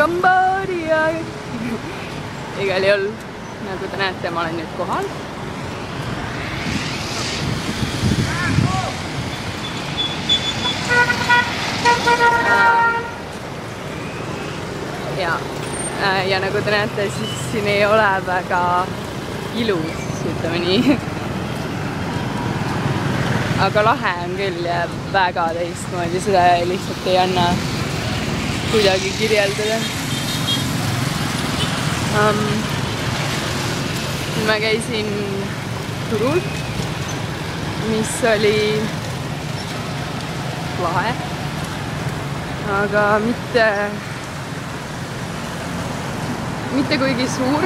Kambodža. Igal juhul, nagu te näete, ma olen nüüd kohal. Ja nagu te näete, siis siin ei ole väga ilus, ütleme nii. Aga lahe on küll ja väga teistmoodi, seda lihtsalt ei anna kuidagi kirjeldada. Ma käisin Turul, mis oli lahe, aga mitte kuigi suur,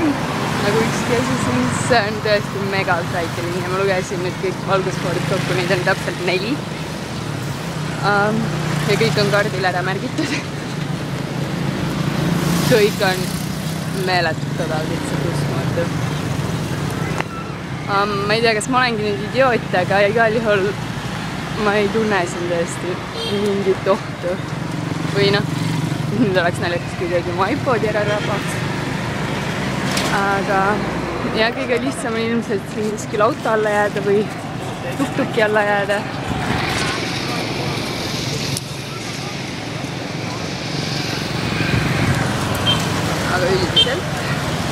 nagu ükski asi, siis see on tõesti mega väike linn ja ma lugesin nüüd kõik valgusfoorid kokku, neid on täpselt 4. Ja kõik on kaardil ära märgitud. Kõik on meeletult lihtsalt uskumatu. Ma ei tea, kas ma olengi nüüd idioot, aga igal juhul ma ei tunne siin tõesti mingit ohtu. Või noh, nüüd oleks naljakas, kui keegi mu iPodi ära rabaks. Aga ja kõige lihtsam on ilmselt siin kuskil auto alla jääda või tuk-tuki alla jääda. Aga üldiselt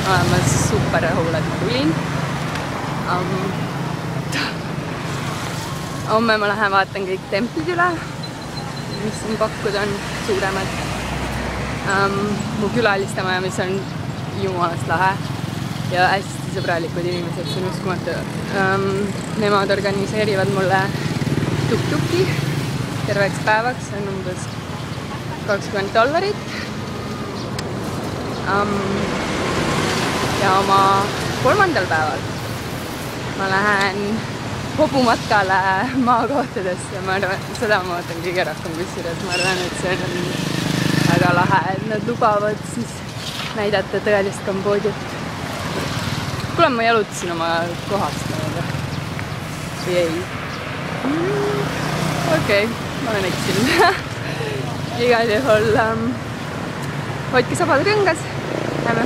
olen ma super rahul, et ma tulin. Homme ma lähen vaatan kõik templid üle, mis siin pakkuda on suuremad. Mu külalistamaja, mis on jumalast lahe ja hästi sõbralikud inimesed, see on uskumatu. Nemad organiseerivad mulle tuk-tuki terveks päevaks, see on umbes $20. Ja oma 3. päeval ma lähen hobumatkale maakohtadesse. Seda ma ootan kõige rohkem kusjuures. Ma arvan, et see on väga lahe, et nad lubavad siis näidata tõelist Kambodžat. Kuule, ma jalutasin oma kohast mõelda. Või ei? Okei, ma olen eksinud. Igal juhul hoidke sabad rõngas. Näeme.